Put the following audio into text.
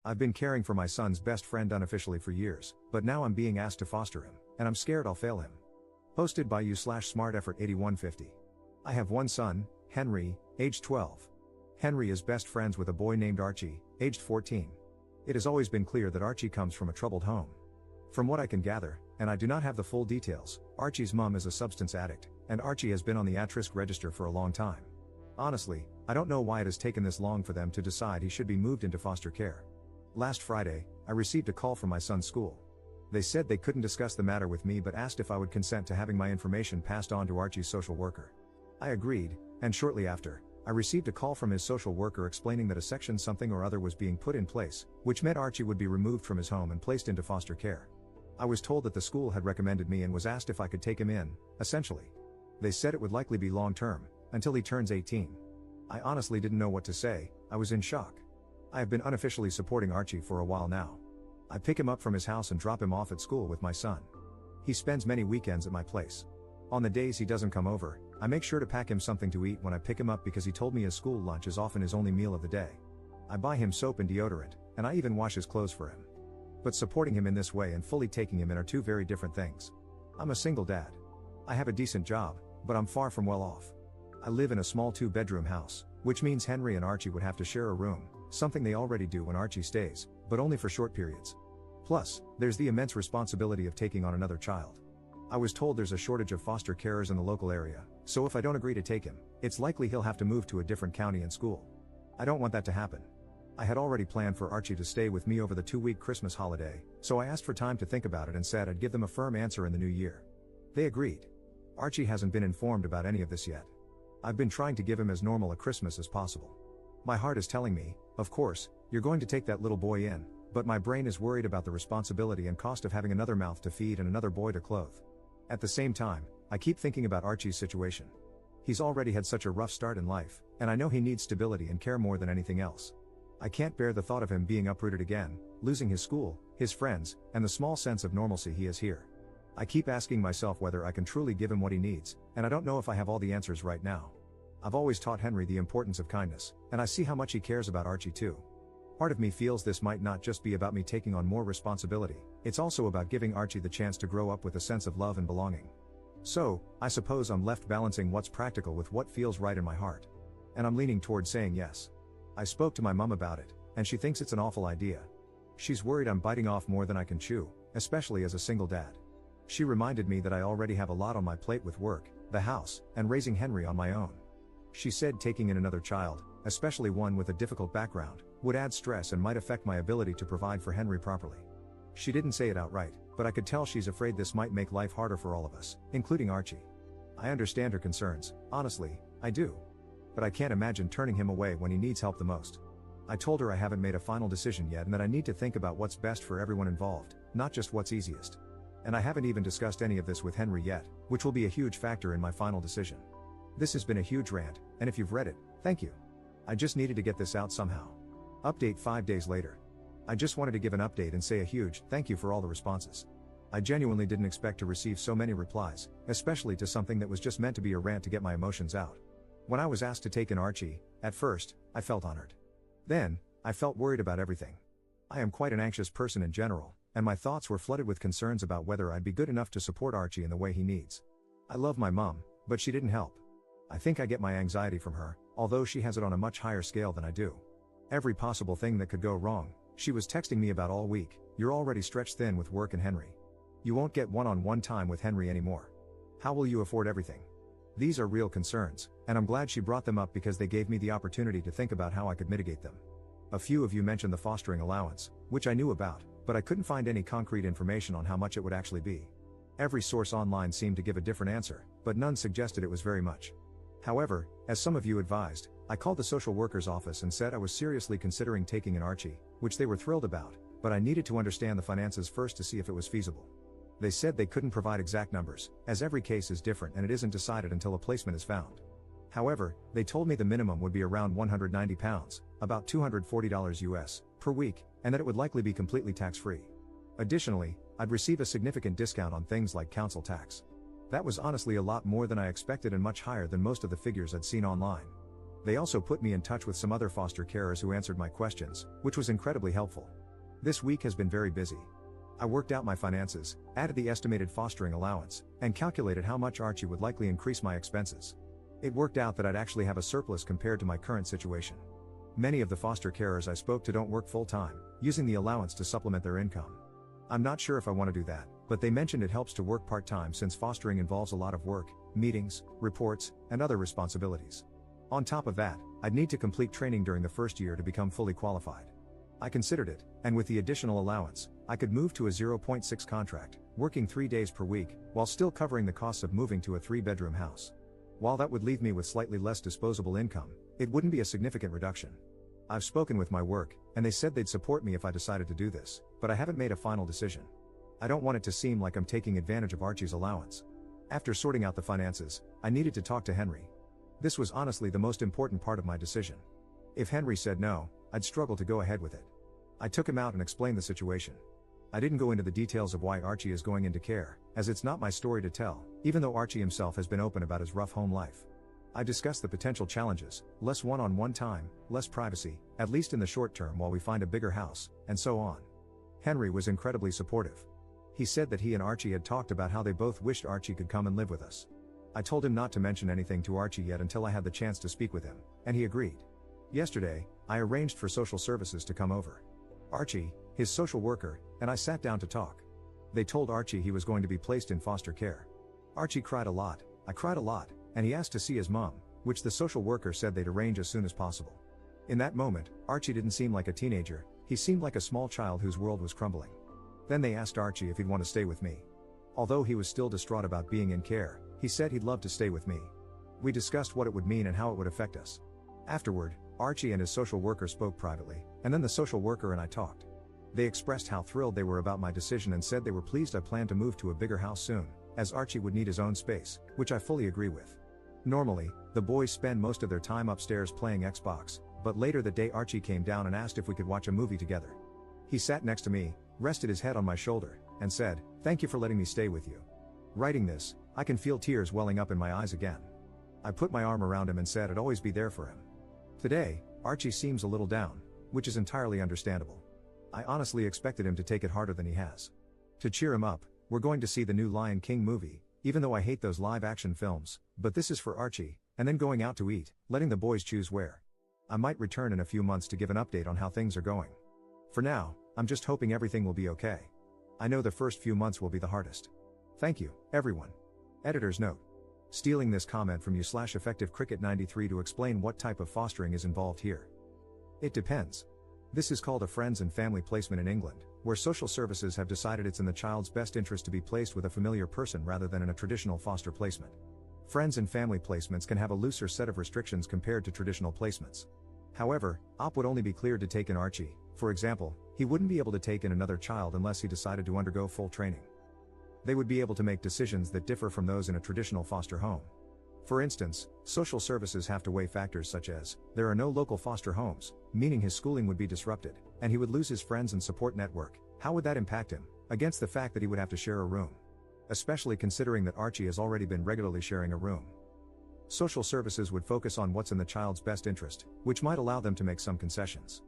I've been caring for my son's best friend unofficially for years, but now I'm being asked to foster him, and I'm scared I'll fail him. Posted by you/smarteffort8150. I have one son, Henry, aged 12. Henry is best friends with a boy named Archie, aged 14. It has always been clear that Archie comes from a troubled home. From what I can gather, and I do not have the full details, Archie's mom is a substance addict, and Archie has been on the at-risk register for a long time. Honestly, I don't know why it has taken this long for them to decide he should be moved into foster care. Last Friday, I received a call from my son's school. They said they couldn't discuss the matter with me but asked if I would consent to having my information passed on to Archie's social worker. I agreed, and shortly after, I received a call from his social worker explaining that a section something or other was being put in place, which meant Archie would be removed from his home and placed into foster care. I was told that the school had recommended me and was asked if I could take him in, essentially. They said it would likely be long-term, until he turns 18. I honestly didn't know what to say. I was in shock. I have been unofficially supporting Archie for a while now. I pick him up from his house and drop him off at school with my son. He spends many weekends at my place. On the days he doesn't come over, I make sure to pack him something to eat when I pick him up because he told me his school lunch is often his only meal of the day. I buy him soap and deodorant, and I even wash his clothes for him. But supporting him in this way and fully taking him in are two very different things. I'm a single dad. I have a decent job, but I'm far from well off. I live in a small 2-bedroom house, which means Henry and Archie would have to share a room, something they already do when Archie stays, but only for short periods. Plus, there's the immense responsibility of taking on another child. I was told there's a shortage of foster carers in the local area, so if I don't agree to take him, it's likely he'll have to move to a different county and school. I don't want that to happen. I had already planned for Archie to stay with me over the 2-week Christmas holiday, so I asked for time to think about it and said I'd give them a firm answer in the new year. They agreed. Archie hasn't been informed about any of this yet. I've been trying to give him as normal a Christmas as possible. My heart is telling me, of course, you're going to take that little boy in, but my brain is worried about the responsibility and cost of having another mouth to feed and another boy to clothe. At the same time, I keep thinking about Archie's situation. He's already had such a rough start in life, and I know he needs stability and care more than anything else. I can't bear the thought of him being uprooted again, losing his school, his friends, and the small sense of normalcy he has here. I keep asking myself whether I can truly give him what he needs, and I don't know if I have all the answers right now. I've always taught Henry the importance of kindness, and I see how much he cares about Archie too. Part of me feels this might not just be about me taking on more responsibility, it's also about giving Archie the chance to grow up with a sense of love and belonging. So, I suppose I'm left balancing what's practical with what feels right in my heart. And I'm leaning toward saying yes. I spoke to my mom about it, and she thinks it's an awful idea. She's worried I'm biting off more than I can chew, especially as a single dad. She reminded me that I already have a lot on my plate with work, the house, and raising Henry on my own. She said taking in another child, especially one with a difficult background, would add stress and might affect my ability to provide for Henry properly. She didn't say it outright, but I could tell she's afraid this might make life harder for all of us, including Archie. I understand her concerns, honestly, I do. But I can't imagine turning him away when he needs help the most. I told her I haven't made a final decision yet and that I need to think about what's best for everyone involved, not just what's easiest. And I haven't even discussed any of this with Henry yet, which will be a huge factor in my final decision. This has been a huge rant, and if you've read it, thank you. I just needed to get this out somehow. Update 5 days later. I just wanted to give an update and say a huge thank you for all the responses. I genuinely didn't expect to receive so many replies, especially to something that was just meant to be a rant to get my emotions out. When I was asked to take in Archie, at first, I felt honored. Then, I felt worried about everything. I am quite an anxious person in general, and my thoughts were flooded with concerns about whether I'd be good enough to support Archie in the way he needs. I love my mom, but she didn't help. I think I get my anxiety from her, although she has it on a much higher scale than I do. Every possible thing that could go wrong, she was texting me about all week. You're already stretched thin with work and Henry. You won't get one-on-one time with Henry anymore. How will you afford everything? These are real concerns, and I'm glad she brought them up because they gave me the opportunity to think about how I could mitigate them. A few of you mentioned the fostering allowance, which I knew about, but I couldn't find any concrete information on how much it would actually be. Every source online seemed to give a different answer, but none suggested it was very much. However, as some of you advised, I called the social worker's office and said I was seriously considering taking in Archie, which they were thrilled about, but I needed to understand the finances first to see if it was feasible. They said they couldn't provide exact numbers, as every case is different and it isn't decided until a placement is found. However, they told me the minimum would be around £190, about $240 US, per week, and that it would likely be completely tax-free. Additionally, I'd receive a significant discount on things like council tax. That was honestly a lot more than I expected and much higher than most of the figures I'd seen online. They also put me in touch with some other foster carers who answered my questions, which was incredibly helpful. This week has been very busy. I worked out my finances, added the estimated fostering allowance, and calculated how much Archie would likely increase my expenses. It worked out that I'd actually have a surplus compared to my current situation. Many of the foster carers I spoke to don't work full-time, using the allowance to supplement their income. I'm not sure if I want to do that, but they mentioned it helps to work part-time since fostering involves a lot of work, meetings, reports, and other responsibilities. On top of that, I'd need to complete training during the first year to become fully qualified. I considered it, and with the additional allowance, I could move to a 0.6 contract, working 3 days per week, while still covering the costs of moving to a 3-bedroom house. While that would leave me with slightly less disposable income, it wouldn't be a significant reduction. I've spoken with my work, and they said they'd support me if I decided to do this, but I haven't made a final decision. I don't want it to seem like I'm taking advantage of Archie's allowance. After sorting out the finances, I needed to talk to Henry. This was honestly the most important part of my decision. If Henry said no, I'd struggle to go ahead with it. I took him out and explained the situation. I didn't go into the details of why Archie is going into care, as it's not my story to tell, even though Archie himself has been open about his rough home life. I discussed the potential challenges, less one-on-one time, less privacy, at least in the short term while we find a bigger house, and so on. Henry was incredibly supportive. He said that he and Archie had talked about how they both wished Archie could come and live with us. I told him not to mention anything to Archie yet until I had the chance to speak with him, and he agreed. Yesterday, I arranged for social services to come over. Archie, his social worker, and I sat down to talk. They told Archie he was going to be placed in foster care. Archie cried a lot, I cried a lot, and he asked to see his mom, which the social worker said they'd arrange as soon as possible. In that moment, Archie didn't seem like a teenager, he seemed like a small child whose world was crumbling. Then they asked Archie if he'd want to stay with me. Although he was still distraught about being in care, he said he'd love to stay with me. We discussed what it would mean and how it would affect us. Afterward, Archie and his social worker spoke privately, and then the social worker and I talked. They expressed how thrilled they were about my decision and said they were pleased I planned to move to a bigger house soon, as Archie would need his own space, which I fully agree with. Normally, the boys spend most of their time upstairs playing Xbox, but later that day Archie came down and asked if we could watch a movie together. He sat next to me, rested his head on my shoulder, and said, "Thank you for letting me stay with you." Writing this, I can feel tears welling up in my eyes again. I put my arm around him and said I'd always be there for him. Today, Archie seems a little down, which is entirely understandable. I honestly expected him to take it harder than he has. To cheer him up, we're going to see the new Lion King movie, even though I hate those live-action films, but this is for Archie, and then going out to eat, letting the boys choose where. I might return in a few months to give an update on how things are going. For now, I'm just hoping everything will be okay. I know the first few months will be the hardest. Thank you, everyone. Editor's note. Stealing this comment from you/EffectiveCricket93 to explain what type of fostering is involved here. It depends. This is called a friends and family placement in England, where social services have decided it's in the child's best interest to be placed with a familiar person rather than in a traditional foster placement. Friends and family placements can have a looser set of restrictions compared to traditional placements. However, OP would only be cleared to take in Archie. For example, he wouldn't be able to take in another child unless he decided to undergo full training. They would be able to make decisions that differ from those in a traditional foster home. For instance, social services have to weigh factors such as, there are no local foster homes, meaning his schooling would be disrupted, and he would lose his friends and support network. How would that impact him, against the fact that he would have to share a room? Especially considering that Archie has already been regularly sharing a room. Social services would focus on what's in the child's best interest, which might allow them to make some concessions.